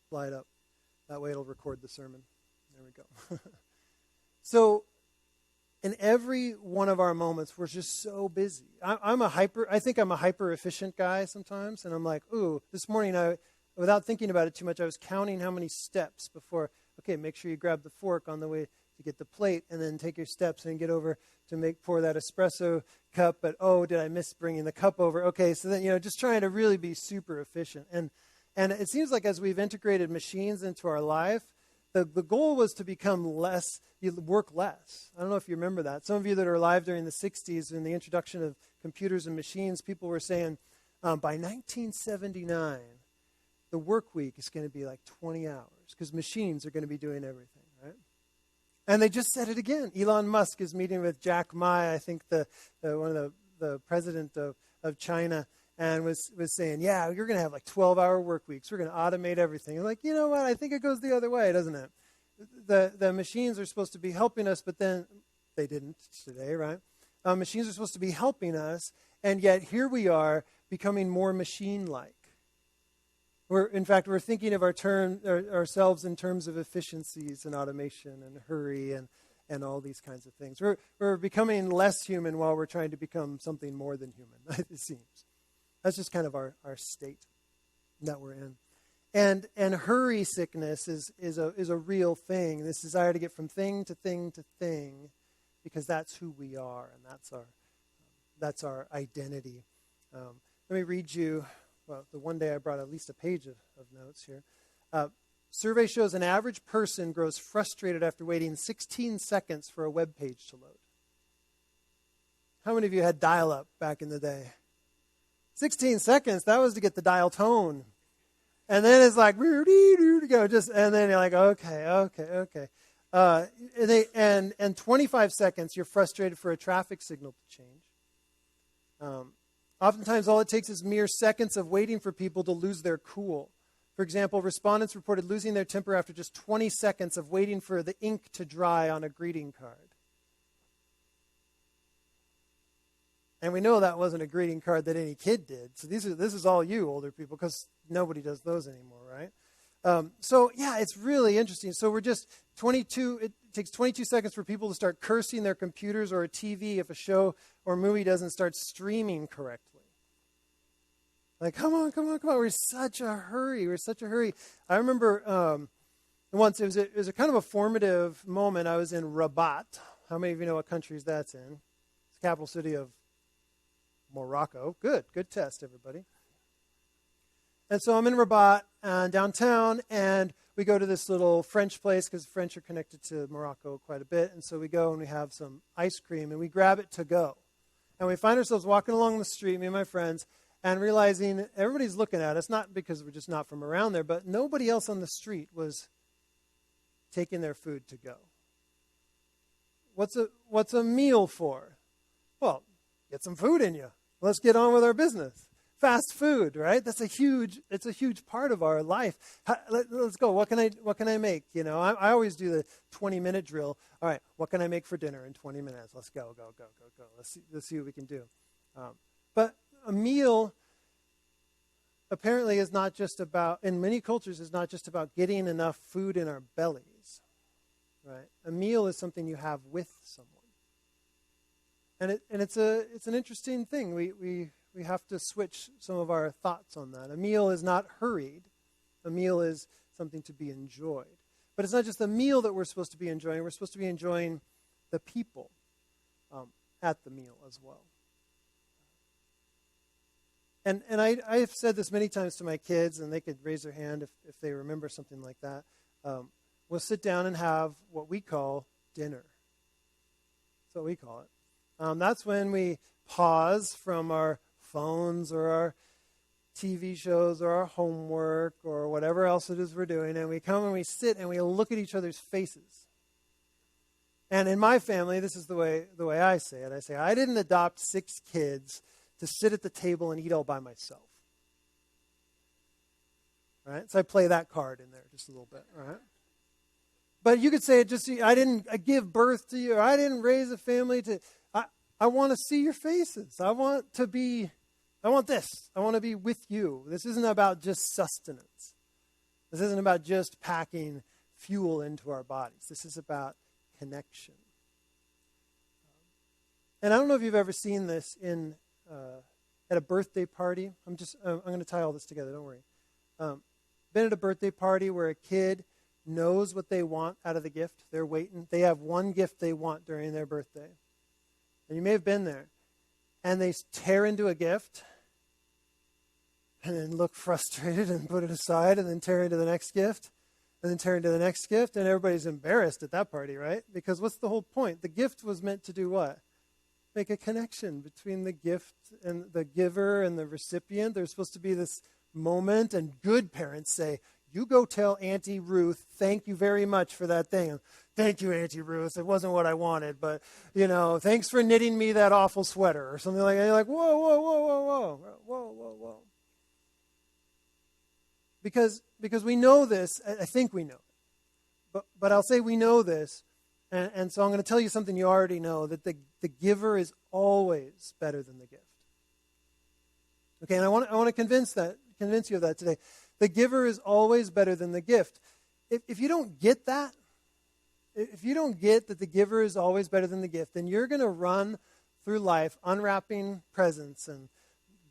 slide up. That way it'll record the sermon. There we go. So in every one of our moments, we're just so busy. I think I'm a hyper efficient guy sometimes, and I'm like, ooh, this morning without thinking about it too much, I was counting how many steps before. Okay, make sure you grab the fork on the way to get the plate, and then take your steps and get over to pour that espresso cup. But oh, did I miss bringing the cup over? Okay, so then just trying to really be super efficient. And it seems like as we've integrated machines into our life, the goal was to become less. You work less. I don't know if you remember that. Some of you that are alive during the 60s, in the introduction of computers and machines, people were saying by 1979, the work week is going to be like 20 hours because machines are going to be doing everything, right? And they just said it again. Elon Musk is meeting with Jack Ma, I think one of the president of China, and was saying, yeah, you're going to have like 12-hour work weeks. We're going to automate everything. And like, you know what? I think it goes the other way, doesn't it? The machines are supposed to be helping us, but then they didn't today, right? Machines are supposed to be helping us, and yet here we are becoming more machine-like. In fact, we're thinking of ourselves in terms of efficiencies and automation and hurry and all these kinds of things. We're becoming less human while we're trying to become something more than human, it seems. That's just kind of our state that we're in. And hurry sickness is a real thing. This desire to get from thing to thing to thing, because that's who we are, and that's our identity. Let me read you. Well, the one day I brought at least a page of notes here. Survey shows an average person grows frustrated after waiting 16 seconds for a web page to load. How many of you had dial-up back in the day? 16 seconds, that was to get the dial tone. And then it's like, and then you're like, okay. And 25 seconds, you're frustrated for a traffic signal to change. Oftentimes, all it takes is mere seconds of waiting for people to lose their cool. For example, respondents reported losing their temper after just 20 seconds of waiting for the ink to dry on a greeting card. And we know that wasn't a greeting card that any kid did. So this is all you older people, because nobody does those anymore, right? It's really interesting. So we're just 22. It takes 22 seconds for people to start cursing their computers or a TV if a show or movie doesn't start streaming correctly. Like, come on. We're in such a hurry. I remember once it was a kind of a formative moment. I was in Rabat. How many of you know what country that's in? It's the capital city of Morocco. Good test, everybody. And so I'm in Rabat, downtown, and we go to this little French place, because French are connected to Morocco quite a bit. And so we go and we have some ice cream, and we grab it to go. And we find ourselves walking along the street, me and my friends, and realizing everybody's looking at us, not because we're just not from around there, but nobody else on the street was taking their food to go. What's a meal for? Well, get some food in you. Let's get on with our business. Fast food, right? It's a huge part of our life. Let's go. What can I make? I always do the 20-minute drill. All right, what can I make for dinner in 20 minutes? Let's go. Let's see what we can do. But a meal apparently is not just about, in many cultures, is not just about getting enough food in our bellies, right? A meal is something you have with someone. And it's an interesting thing. We have to switch some of our thoughts on that. A meal is not hurried. A meal is something to be enjoyed. But it's not just the meal that we're supposed to be enjoying. We're supposed to be enjoying the people at the meal as well. And I have said this many times to my kids, and they could raise their hand if they remember something like that. We'll sit down and have what we call dinner. That's what we call it. That's when we pause from our phones or our TV shows or our homework or whatever else it is we're doing, and we come and we sit and we look at each other's faces. And in my family, this is the way I say it. I say, I didn't adopt 6 kids to sit at the table and eat all by myself. Right? So I play that card in there just a little bit, right? But you could say it just, I didn't give birth to you, or I didn't raise a family to, I want to see your faces. I want this. I want to be with you. This isn't about just sustenance. This isn't about just packing fuel into our bodies. This is about connection. And I don't know if you've ever seen this at a birthday party. I'm going to tie all this together. Don't worry. Been at a birthday party where a kid knows what they want out of the gift. They're waiting. They have one gift they want during their birthday. And you may have been there. And they tear into a gift and then look frustrated and put it aside and then tear into the next gift and then tear into the next gift. And everybody's embarrassed at that party, right? Because what's the whole point? The gift was meant to do what? Make a connection between the gift and the giver and the recipient. There's supposed to be this moment, and good parents say, you go tell Auntie Ruth, thank you very much for that thing. Thank you, Auntie Ruth. It wasn't what I wanted, but, thanks for knitting me that awful sweater or something like that. You're like, whoa, whoa, whoa, whoa, whoa, whoa, whoa, whoa. Because we know this, I think we know it. But I'll say we know this, and so I'm going to tell you something you already know, that the giver is always better than the gift. Okay, and I want to convince you of that today. The giver is always better than the gift. If you don't get that, if you don't get that the giver is always better than the gift, then you're going to run through life unwrapping presents and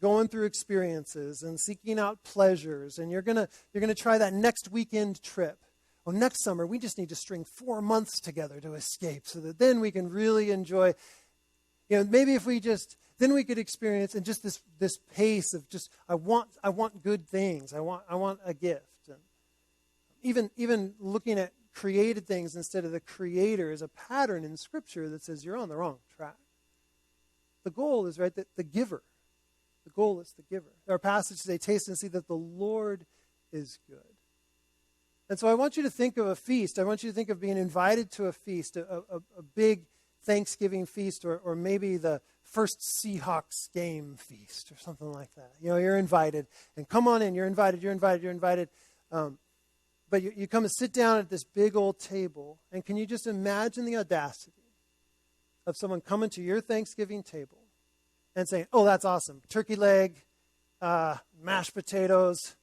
going through experiences and seeking out pleasures, and you're going to try that next weekend trip. Well, next summer, we just need to string 4 months together to escape so that then we can really enjoy, maybe if we just, then we could experience in just this pace of just, I want good things. I want a gift. And even looking at created things instead of the creator is a pattern in Scripture that says you're on the wrong track. The goal is, right, that the giver. The goal is the giver. Our passage today, taste and see that the Lord is good. And so I want you to think of a feast. I want you to think of being invited to a feast, a big Thanksgiving feast, or maybe the first Seahawks game feast or something like that. You're invited. And come on in. You're invited. But you come and sit down at this big old table. And can you just imagine the audacity of someone coming to your Thanksgiving table and saying, oh, that's awesome. Turkey leg, mashed potatoes.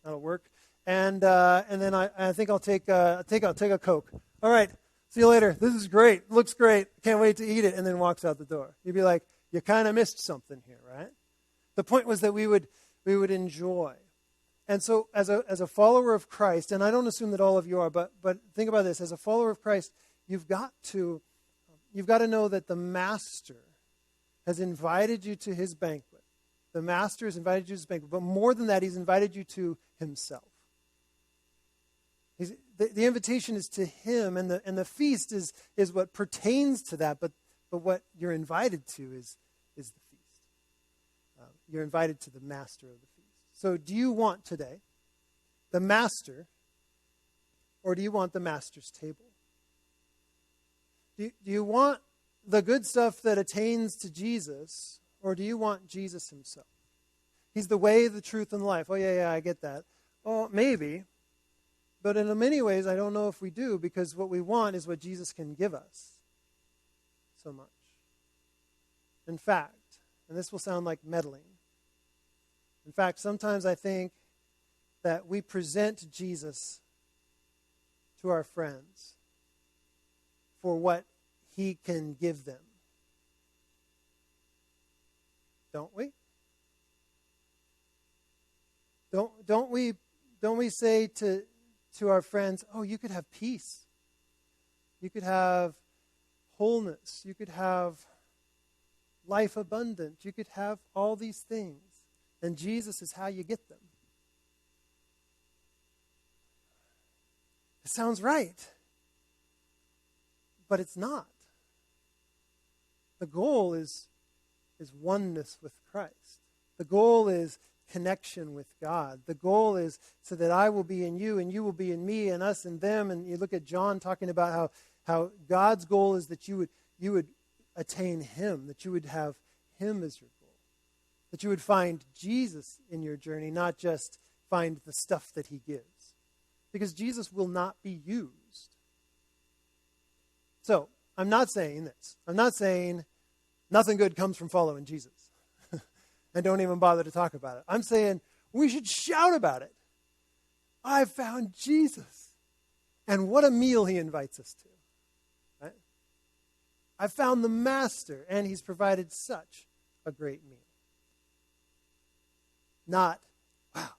That'll work. And then I think I'll take a Coke. All right, see you later. This is great. Looks great. Can't wait to eat it. And then walks out the door. You'd be like, you kind of missed something here, right? The point was that we would enjoy. And so as a follower of Christ, and I don't assume that all of you are, but think about this. As a follower of Christ, you've got to know that the Master has invited you to his banquet. The Master has invited you to his banquet. But more than that, he's invited you to himself. The invitation is to him, and the feast is what pertains to that. But what you're invited to is the feast. You're invited to the Master of the feast. So do you want today the Master, or do you want the Master's table? Do you want the good stuff that attains to Jesus, or do you want Jesus himself? He's the way, the truth, and the life. Oh, yeah, I get that. Oh, maybe. But in many ways, I don't know if we do, because what we want is what Jesus can give us so much. In fact, and this will sound like meddling, in fact, sometimes I think that we present Jesus to our friends for what he can give them. Don't we? Don't we say to our friends, oh, you could have peace. You could have wholeness. You could have life abundant. You could have all these things. And Jesus is how you get them. It sounds right. But it's not. The goal is oneness with Christ. The goal is connection with God. The goal is so that I will be in you and you will be in me and us and them. And you look at John talking about how God's goal is that you would attain him, that you would have him as your goal, that you would find Jesus in your journey, not just find the stuff that he gives. Because Jesus will not be used. So, I'm not saying this. I'm not saying nothing good comes from following Jesus. And don't even bother to talk about it. I'm saying we should shout about it. I found Jesus. And what a meal he invites us to. Right? I found the master, and he's provided such a great meal. Not, wow,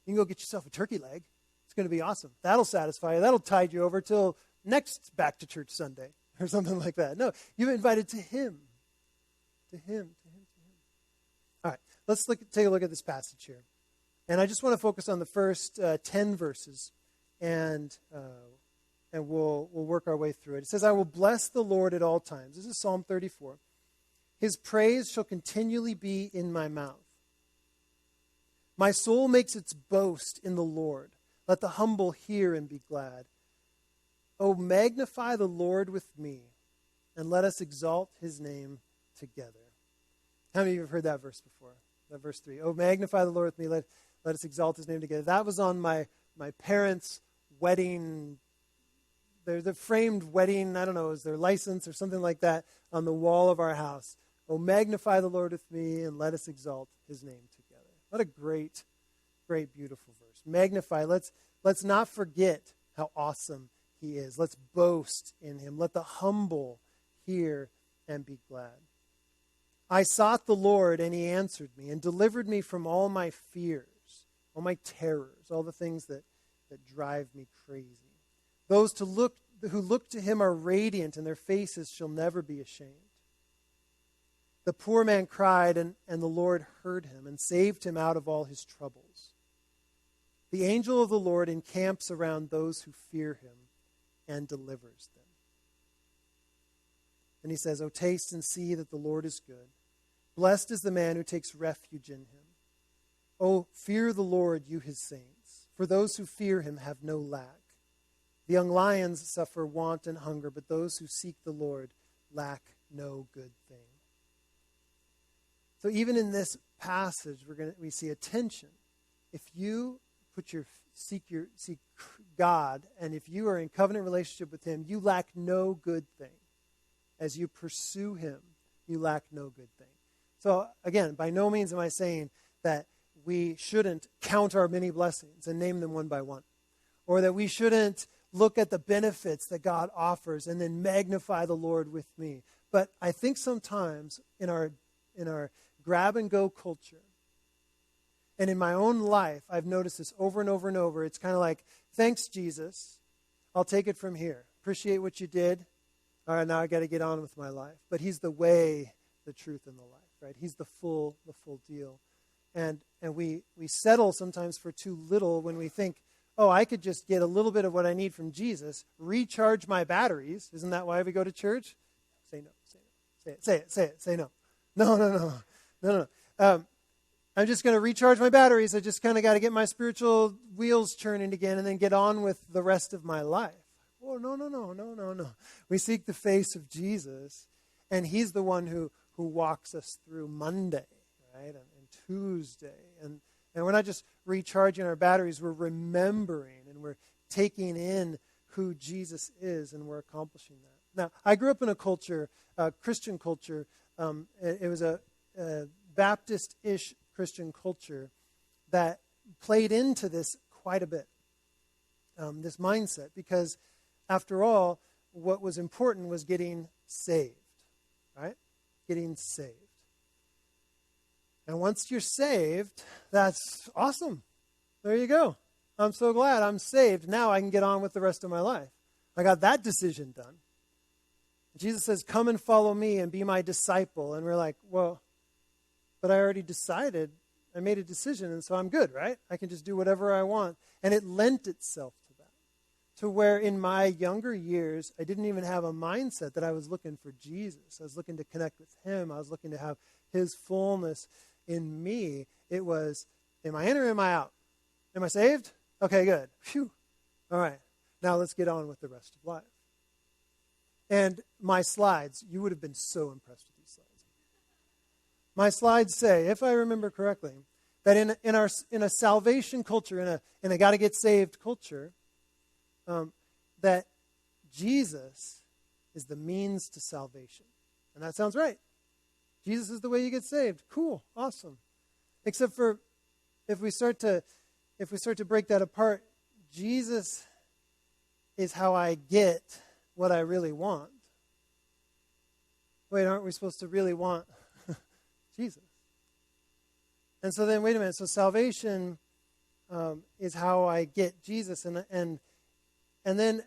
you can go get yourself a turkey leg. It's going to be awesome. That'll satisfy you. That'll tide you over till next back to church Sunday or something like that. No, you've been invited to him. To him. All right, let's take a look at this passage here. And I just want to focus on the first 10 verses, and we'll work our way through it. It says, I will bless the Lord at all times. This is Psalm 34. His praise shall continually be in my mouth. My soul makes its boast in the Lord. Let the humble hear and be glad. Oh, magnify the Lord with me, and let us exalt his name together. How many of you have heard that verse before? That verse 3. Oh, magnify the Lord with me, let us exalt his name together. That was on my parents' wedding, the framed wedding, I don't know, is their license or something like that on the wall of our house. Oh, magnify the Lord with me, and let us exalt his name together. What a great, great, beautiful verse. Magnify. Let's not forget how awesome he is. Let's boast in him. Let the humble hear and be glad. I sought the Lord, and he answered me and delivered me from all my fears, all my terrors, all the things that drive me crazy. Those who look to him are radiant, and their faces shall never be ashamed. The poor man cried, and the Lord heard him and saved him out of all his troubles. The angel of the Lord encamps around those who fear him and delivers them. And he says, "O taste and see that the Lord is good. Blessed is the man who takes refuge in him. O fear the Lord, you his saints, for those who fear him have no lack. The young lions suffer want and hunger, but those who seek the Lord lack no good thing." So even in this passage, we see a tension. If you seek God, and if you are in covenant relationship with him, you lack no good thing. As you pursue him, you lack no good thing. So again, by no means am I saying that we shouldn't count our many blessings and name them one by one, or that we shouldn't look at the benefits that God offers and then magnify the Lord with me. But I think sometimes in our grab-and-go culture, and in my own life, I've noticed this over and over and over. It's kind of like, thanks, Jesus. I'll take it from here. Appreciate what you did. All right, now I got to get on with my life. But he's the way, the truth, and the life, right? He's the full deal. And we settle sometimes for too little when we think, oh, I could just get a little bit of what I need from Jesus, recharge my batteries. Isn't that why we go to church? Say no. Say no. No. I'm just going to recharge my batteries. I just kind of got to get my spiritual wheels churning again and then get on with the rest of my life. Oh, no. We seek the face of Jesus, and he's the one who walks us through Monday, right, and Tuesday. And we're not just recharging our batteries. We're remembering, and we're taking in who Jesus is, and we're accomplishing that. Now, I grew up in a culture, Christian culture. It was a Baptist-ish Christian culture that played into this quite a bit, this mindset, because after all, what was important was getting saved, right? Getting saved. And once you're saved, that's awesome. There you go. I'm so glad I'm saved. Now I can get on with the rest of my life. I got that decision done. Jesus says, come and follow me and be my disciple. And we're like, well, but I already decided. I made a decision, and so I'm good, right? I can just do whatever I want. And it lent itself to that, to where in my younger years, I didn't even have a mindset that I was looking for Jesus. I was looking to connect with him. I was looking to have his fullness in me. It was, am I in or am I out? Am I saved? Okay, good. Phew. All right. Now let's get on with the rest of life. And my slides, you would have been so impressed with these slides. My slides say, if I remember correctly, that in a salvation culture, in a gotta get saved culture, that Jesus is the means to salvation. And that sounds right. Jesus is the way you get saved. Cool, awesome. Except for if we start to break that apart, Jesus is how I get what I really want. Wait, aren't we supposed to really want Jesus? And so then, wait a minute. So salvation is how I get Jesus, and then,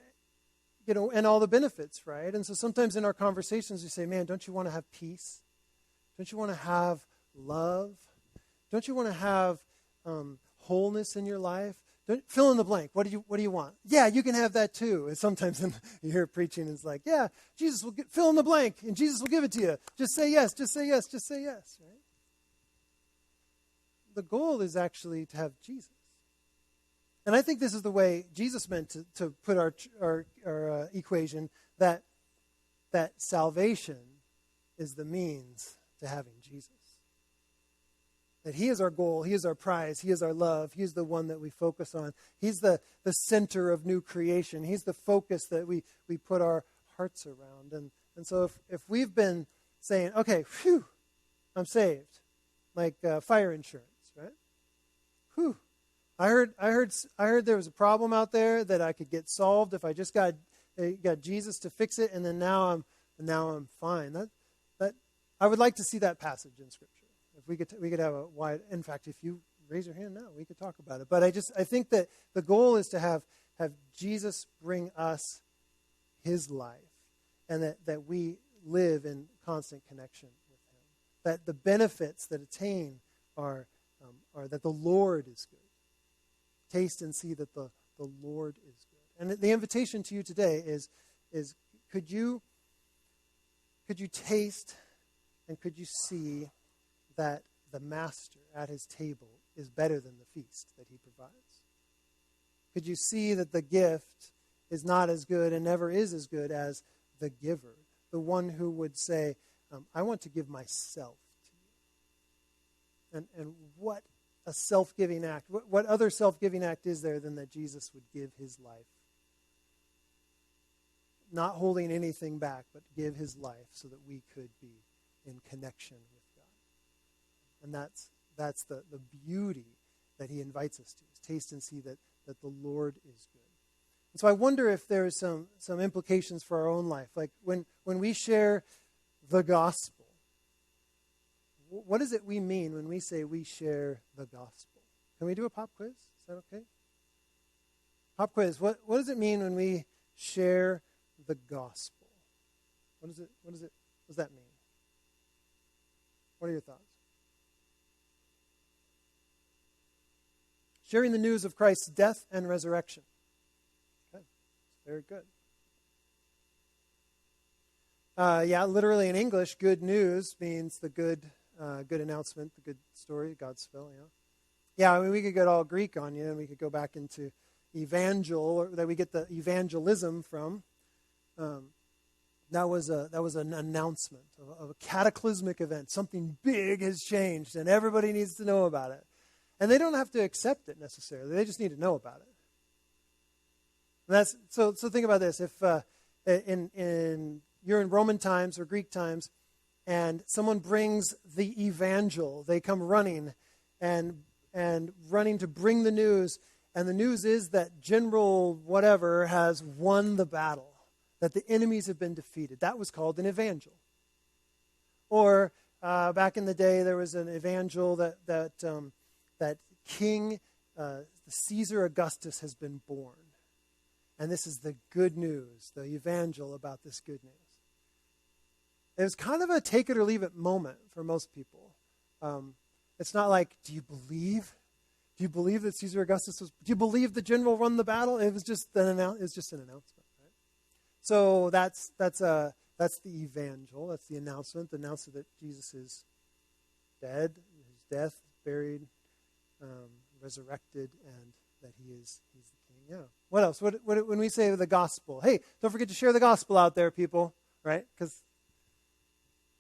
and all the benefits, right? And so sometimes in our conversations we say, man, don't you want to have peace? Don't you want to have love? Don't you want to have wholeness in your life? Fill in the blank. What do you want? Yeah, you can have that too. And sometimes you hear preaching, and it's like, yeah, Jesus will fill in the blank, and Jesus will give it to you. Just say yes. Just say yes. Just say yes. Right? The goal is actually to have Jesus. And I think this is the way Jesus meant to put our equation, that salvation is the means to having Jesus. That he is our goal, he is our prize, he is our love, he is the one that we focus on. He's the center of new creation. He's the focus that we put our hearts around. And so if we've been saying, okay, phew, I'm saved, like fire insurance, right? Whew. I heard there was a problem out there that I could get solved if I just got Jesus to fix it, and then now I'm fine. That I would like to see that passage in Scripture. If we could have a wide. In fact, if you raise your hand now, we could talk about it. But I think that the goal is to have Jesus bring us His life, and that we live in constant connection with Him. That the benefits that attain are that the Lord is good. Taste and see that the Lord is good. And the invitation to you today is could you taste and could you see that the master at his table is better than the feast that he provides? Could you see that the gift is not as good and never is as good as the giver, the one who would say, I want to give myself to you? And what a self-giving act. What other self-giving act is there than that Jesus would give his life? Not holding anything back, but give his life so that we could be in connection with God. And that's the beauty that he invites us to. Is taste and see that the Lord is good. And so I wonder if there's some implications for our own life. Like when we share the gospel, what does it we mean when we say we share the gospel? Can we do a pop quiz? Is that okay? Pop quiz. What does it mean when we share the gospel? What does that mean? What are your thoughts? Sharing the news of Christ's death and resurrection. Okay. Very good. Literally in English, good news means the good announcement, the good story, Godspell, yeah. Yeah, I mean, we could get all Greek on you, and we could go back into evangel, or that we get the evangelism from. That was an announcement of a cataclysmic event. Something big has changed, and everybody needs to know about it. And they don't have to accept it necessarily. They just need to know about it. And so think about this. If you're in Roman times or Greek times, and someone brings the evangel, they come running and running to bring the news, and the news is that General whatever has won the battle, that the enemies have been defeated. That was called an evangel. Or back in the day, there was an evangel that King Caesar Augustus has been born. And this is the good news, the evangel about this good news. It was kind of a take it or leave it moment for most people. It's not like, do you believe? Do you believe that Caesar Augustus was? Do you believe the general won the battle? It was just an announcement. Right? So that's the evangel. That's the announcement that Jesus is dead, his death, buried, resurrected, and that he's the king. Yeah. What else? What when we say the gospel? Hey, don't forget to share the gospel out there, people. Right? Because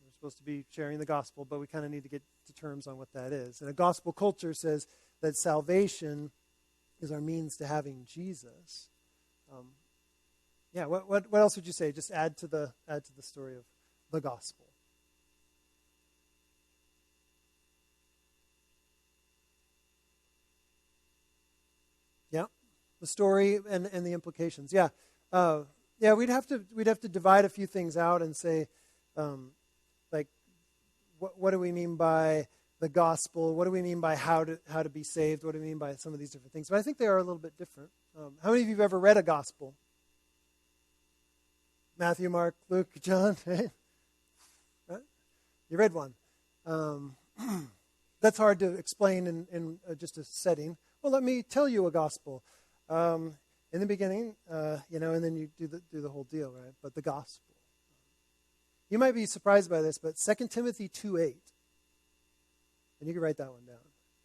we're supposed to be sharing the gospel, but we kind of need to get to terms on what that is. And a gospel culture says that salvation is our means to having Jesus. What else would you say? Just add to the story of the gospel. Yeah. the story and the implications. Yeah, yeah. We'd have to divide a few things out and say, like, what do we mean by the gospel? What do we mean by how to be saved? What do we mean by some of these different things? But I think they are a little bit different. How many of you have ever read a gospel? Matthew, Mark, Luke, John, right? You read one. That's hard to explain in just a setting. Well, let me tell you a gospel. In the beginning, and then you do the whole deal, right? But the gospel. You might be surprised by this, but 2 Timothy 2:8, and you can write that one down,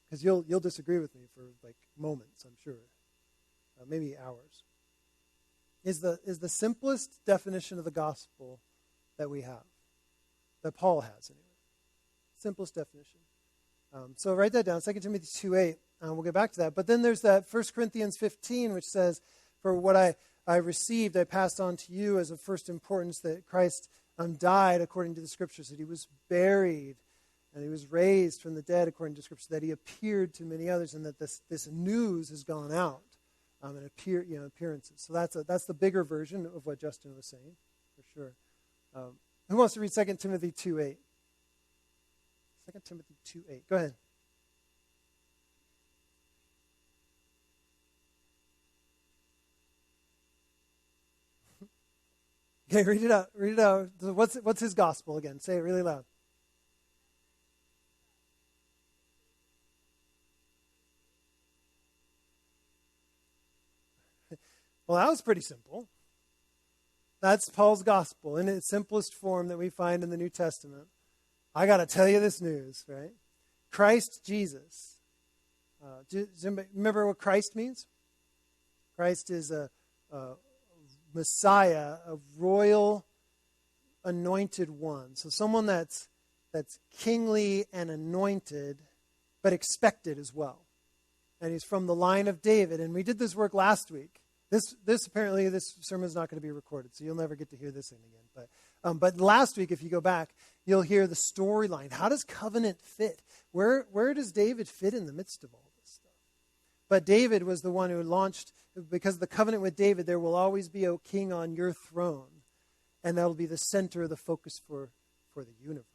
because you'll disagree with me for like moments, I'm sure, maybe hours. Is the simplest definition of the gospel that we have, that Paul has anyway. Simplest definition. So write that down, 2 Timothy 2:8. We'll get back to that. But then there's that 1 Corinthians 15, which says, for what I received, I passed on to you as of first importance, that Christ died according to the Scriptures, that he was buried, and he was raised from the dead according to the Scriptures, that he appeared to many others, and that this news has gone out, and appearances. So that's the bigger version of what Justin was saying, for sure. Who wants to read 2 Timothy 2:8? 2 Timothy 2:8. Go ahead. Okay, read it out. Read it out. What's his gospel again? Say it really loud. Well, that was pretty simple. That's Paul's gospel in its simplest form that we find in the New Testament. I got to tell you this news, right? Christ Jesus. Does anybody remember what Christ means? Christ is a Messiah, a royal anointed one. So someone that's kingly and anointed, but expected as well. And he's from the line of David. And we did this work last week. This apparently, this sermon is not going to be recorded, so you'll never get to hear this again. But last week, if you go back, you'll hear the storyline. How does covenant fit? Where does David fit in the midst of all this stuff? But David was the one who launched, because of the covenant with David, there will always be a king on your throne, and that will be the center of the focus for the universe.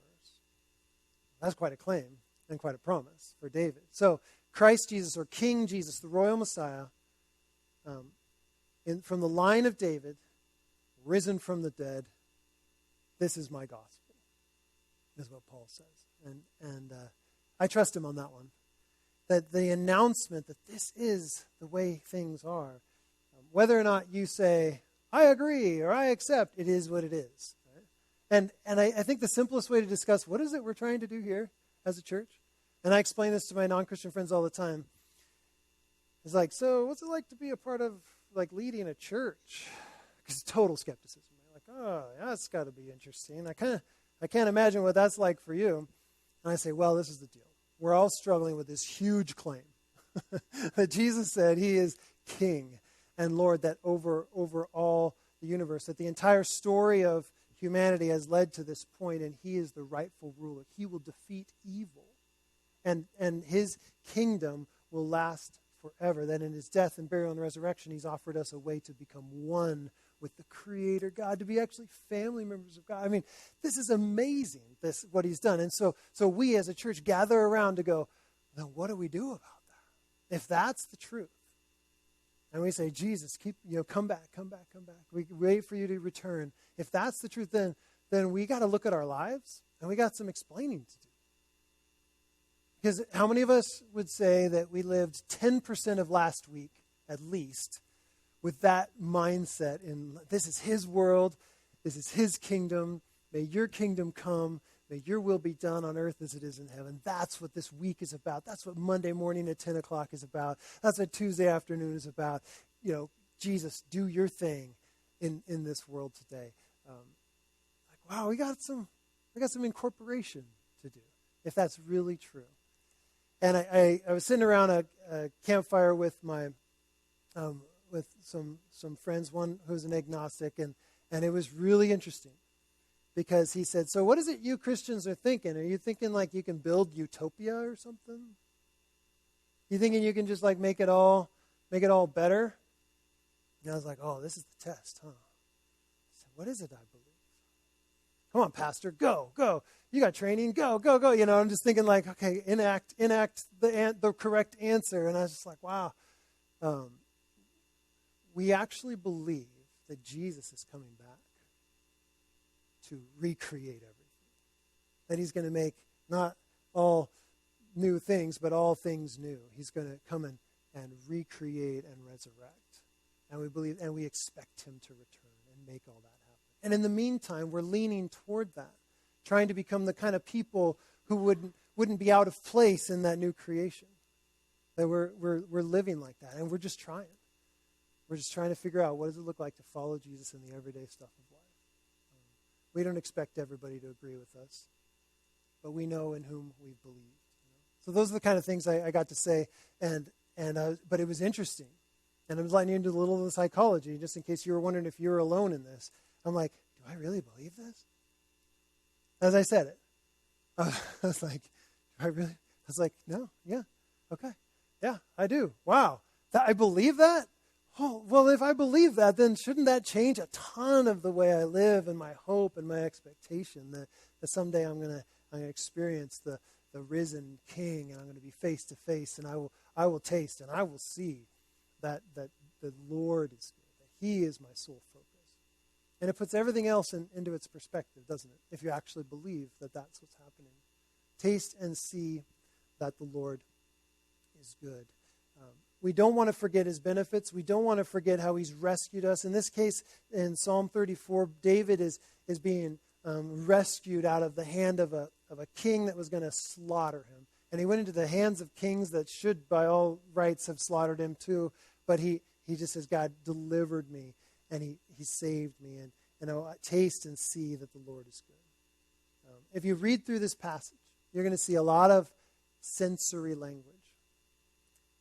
That's quite a claim and quite a promise for David. So Christ Jesus, or King Jesus, the royal Messiah, from the line of David, risen from the dead, this is my gospel, is what Paul says. And I trust him on that one. That the announcement that this is the way things are, whether or not you say, I agree or I accept, it is what it is. Right? And I think the simplest way to discuss what is it we're trying to do here as a church, and I explain this to my non-Christian friends all the time, is like, so what's it like to be a part of like leading a church? Because total skepticism. Like, oh, that's got to be interesting. I can't imagine what that's like for you. And I say, well, this is the deal. We're all struggling with this huge claim that Jesus said he is king and Lord, that over all the universe, that the entire story of humanity has led to this point, and he is the rightful ruler. He will defeat evil, and his kingdom will last forever. That in his death and burial and resurrection, he's offered us a way to become one with the Creator God, to be actually family members of God. I mean, this is amazing, what he's done. And so we as a church gather around to go, then what do we do about that? If that's the truth, and we say, Jesus, come back. We wait for you to return. If that's the truth, then we got to look at our lives, and we got some explaining to do. Because how many of us would say that we lived 10% of last week, at least, with that mindset in this is his world, this is his kingdom, may your kingdom come, may your will be done on earth as it is in heaven. That's what this week is about. That's what Monday morning at 10 o'clock is about. That's what Tuesday afternoon is about. Jesus, do your thing in this world today. Wow, we got some incorporation to do, if that's really true. And I was sitting around a campfire with my with some friends, one who's an agnostic, and it was really interesting because he said, so what is it you Christians are thinking? Are you thinking like you can build utopia or something? You thinking you can just like make it all better? And I was like, oh, this is the test, huh? I said, what is it I believe? Come on, Pastor, go. You got training, go. I'm just thinking like, okay, enact the correct answer. And I was just like, wow. We actually believe that Jesus is coming back to recreate everything. That he's going to make not all new things, but all things new. He's going to come and recreate and resurrect. And we believe and we expect him to return and make all that happen. And in the meantime, we're leaning toward that, trying to become the kind of people who wouldn't be out of place in that new creation. That we're living like that, and we're just trying. We're just trying to figure out what does it look like to follow Jesus in the everyday stuff of life. We don't expect everybody to agree with us, but we know in whom we've believed. So those are the kind of things I got to say, but it was interesting. And I was letting you into a little of the psychology, just in case you were wondering if you were alone in this. I'm like, do I really believe this? As I said it, I was like, do I really? I was like, no, yeah, okay, yeah, I do. Wow, I believe that? Oh, well, if I believe that, then shouldn't that change a ton of the way I live and my hope and my expectation that someday I'm gonna experience the risen King, and I'm going to be face to face, and I will taste and I will see that the Lord is good, that he is my sole focus. And it puts everything else into its perspective, doesn't it? If you actually believe that that's what's happening. Taste and see that the Lord is good. We don't want to forget his benefits. We don't want to forget how he's rescued us. In this case, in Psalm 34, David is being rescued out of the hand of a king that was going to slaughter him. And he went into the hands of kings that should, by all rights, have slaughtered him too. But he just says, God delivered me, and he saved me. And I'll taste and see that the Lord is good. If you read through this passage, you're going to see a lot of sensory language.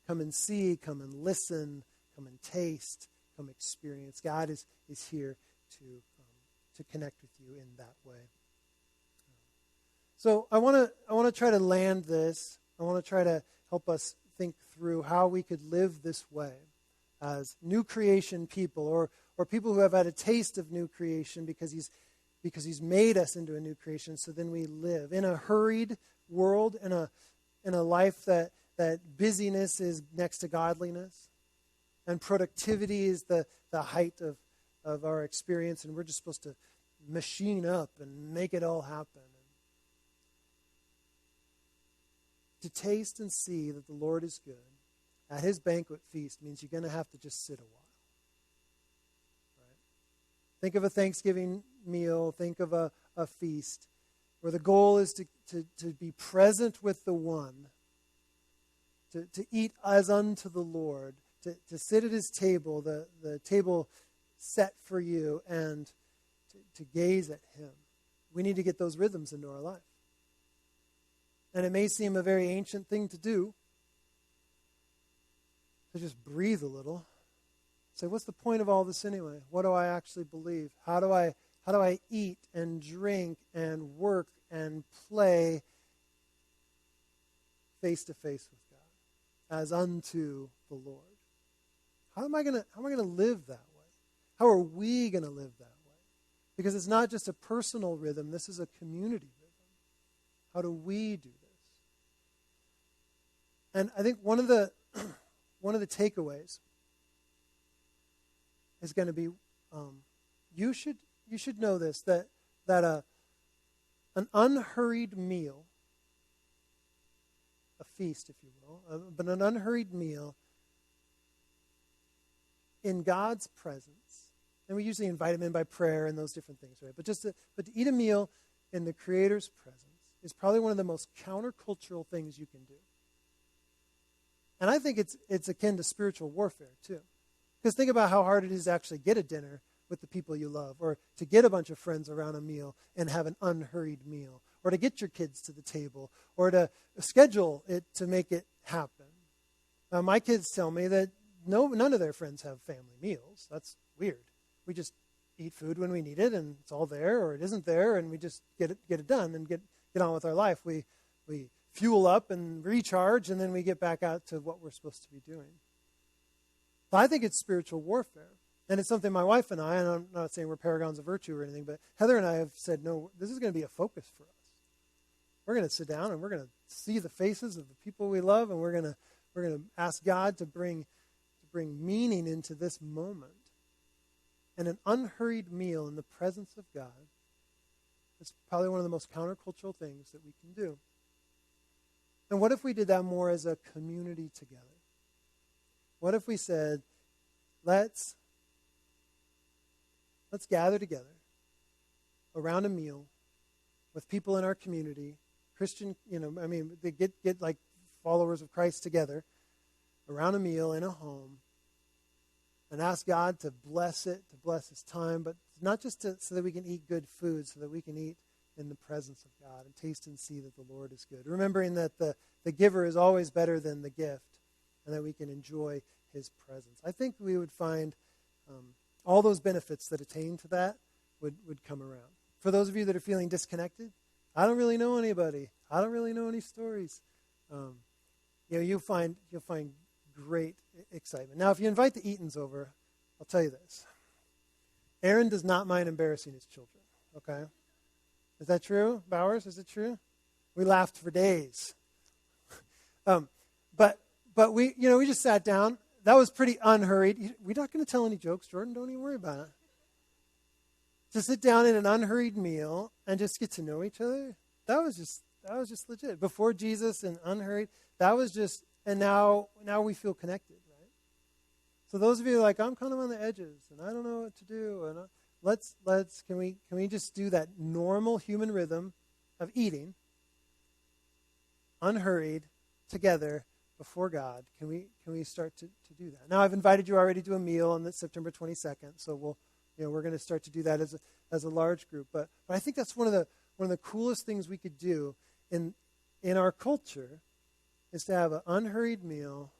Come and see, come and listen, come and taste, come experience. God is here to connect with you in that way. So I want to try to land this. I want to try to help us think through how we could live this way as new creation people, or people who have had a taste of new creation because he's made us into a new creation. So then we live in a hurried world, in a life that busyness is next to godliness, and productivity is the height of our experience, and we're just supposed to machine up and make it all happen. To taste and see that the Lord is good at his banquet feast means you're going to have to just sit a while. Right? Think of a Thanksgiving meal. Think of a feast where the goal is to be present with the one, to eat as unto the Lord, to sit at his table, the table set for you, and to gaze at him. We need to get those rhythms into our life. And it may seem a very ancient thing to do, to just breathe a little. Say, what's the point of all this anyway? What do I actually believe? How do I eat and drink and work and play face to face with God as unto the Lord? How am I gonna live that way? How are we gonna live that way? Because it's not just a personal rhythm, this is a community rhythm. How do we do this? And I think one of the takeaways is going to be you should know this, that an unhurried meal, a feast, if you will, but an unhurried meal in God's presence, and we usually invite him in by prayer and those different things, right? But to eat a meal in the Creator's presence is probably one of the most countercultural things you can do. And I think it's akin to spiritual warfare, too. Because think about how hard it is to actually get a dinner with the people you love, or to get a bunch of friends around a meal and have an unhurried meal, or to get your kids to the table, or to schedule it to make it happen. My kids tell me that none of their friends have family meals. That's weird. We just eat food when we need it, and it's all there, or it isn't there, and we just get it done and get on with our life. We fuel up and recharge, and then we get back out to what we're supposed to be doing. But I think it's spiritual warfare. And it's something my wife and I'm not saying we're paragons of virtue or anything, but Heather and I have said, no, this is going to be a focus for us. We're going to sit down and we're going to see the faces of the people we love, and we're going to ask God to bring meaning into this moment. And an unhurried meal in the presence of God is probably one of the most countercultural things that we can do. And what if we did that more as a community together? What if we said, let's gather together around a meal with people in our community, Christian, they get like followers of Christ together around a meal in a home, and ask God to bless it, to bless this time, but not just so that we can eat good food, so that we can eat in the presence of God and taste and see that the Lord is good. Remembering that the giver is always better than the gift, and that we can enjoy his presence. I think we would find all those benefits that attain to that would come around. For those of you that are feeling disconnected, I don't really know anybody. I don't really know any stories. You'll find great excitement. Now, if you invite the Eatons over, I'll tell you this. Aaron does not mind embarrassing his children, okay? Is that true, Bowers? Is it true? We laughed for days. But we just sat down. That was pretty unhurried. We're not going to tell any jokes, Jordan. Don't even worry about it. To sit down in an unhurried meal and just get to know each other, that was just legit. Before Jesus and unhurried, that was just, and now we feel connected, right? So those of you like, I'm kind of on the edges and I don't know what to do, and can we just do that normal human rhythm of eating, unhurried, together before God? Can we start to do that? Now I've invited you already to a meal on September 22nd, so we're going to start to do that as a large group. But I think that's one of the coolest things we could do in our culture is to have an unhurried meal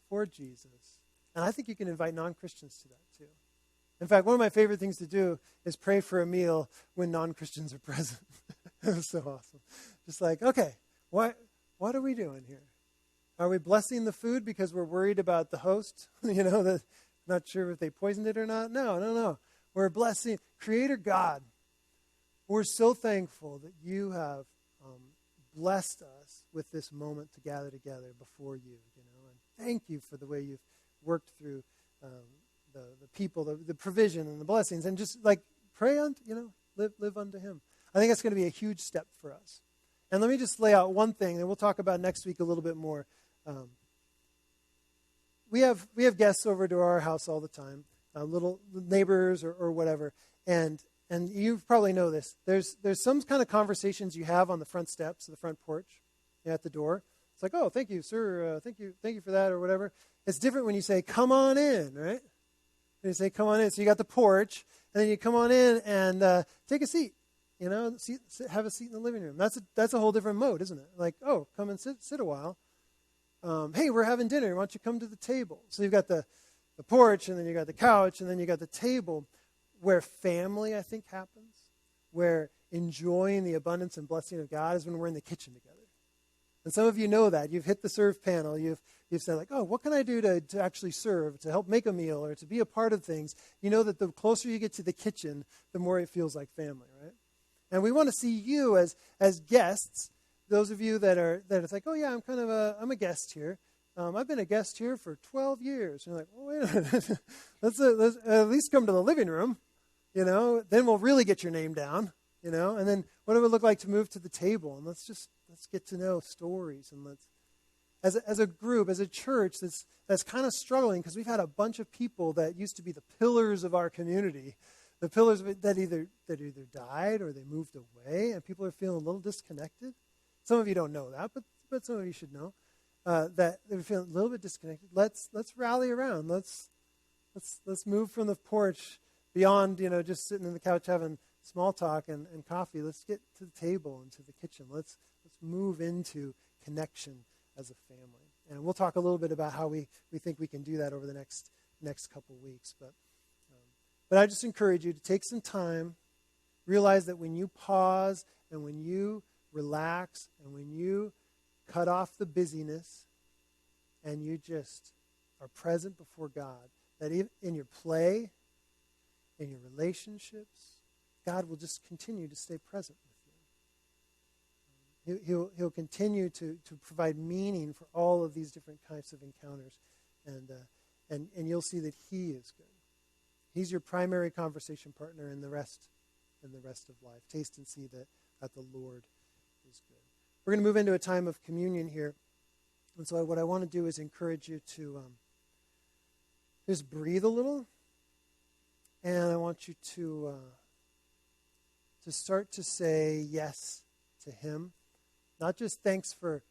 for Jesus. And I think you can invite non-Christians to that too. In fact, one of my favorite things to do is pray for a meal when non-Christians are present. It was so awesome. Just like, okay, what are we doing here? Are we blessing the food because we're worried about the host? Not sure if they poisoned it or not. No. We're blessing Creator God. We're so thankful that you have blessed us with this moment to gather together before you. And thank you for the way you've worked through the people, the provision and the blessings, and just like pray on, live unto Him. I think that's going to be a huge step for us. And let me just lay out one thing, and we'll talk about next week a little bit more. We have guests over to our house all the time, little neighbors or whatever, and you probably know this. There's some kind of conversations you have on the front steps, the front porch, at the door. It's like, oh, thank you, sir. Thank you for that, or whatever. It's different when you say, come on in, right? And you say, come on in. So you got the porch, and then you come on in and take a seat. Have a seat in the living room. That's a whole different mode, isn't it? Like, oh, come and sit a while. Hey, we're having dinner. Why don't you come to the table? So you've got the porch, and then you got the couch, and then you got the table, where family, I think, happens, where enjoying the abundance and blessing of God is when we're in the kitchen together. And some of you know that. You've hit the serve panel. You've said, like, oh, what can I do to actually serve, to help make a meal, or to be a part of things? You know that the closer you get to the kitchen, the more it feels like family, right? And we want to see you as guests, those of you that it's like, oh, yeah, I'm a guest here. I've been a guest here for 12 years. And you're like, oh, wait a minute. let's at least come to the living room, then we'll really get your name down, and then what it would look like to move to the table, and let's get to know stories, and as a group, as a church that's kind of struggling, because we've had a bunch of people that used to be the pillars of our community, the pillars that either died or they moved away, and people are feeling a little disconnected. Some of you don't know that, but some of you should know that they're feeling a little bit disconnected. Let's rally around. Let's move from the porch beyond just sitting on the couch having small talk and coffee. Let's get to the table and to the kitchen. Let's move into connection as a family. And we'll talk a little bit about how we think we can do that over the next couple of weeks. But I just encourage you to take some time, realize that when you pause and when you relax and when you cut off the busyness and you just are present before God, that in your play, in your relationships, God will just continue to stay present with you. He'll continue to provide meaning for all of these different types of encounters, and you'll see that He is good. He's your primary conversation partner in the rest of life. Taste and see that the Lord is good. We're going to move into a time of communion here, and so what I want to do is encourage you to just breathe a little, and I want you to start to say yes to Him. Not just thanks for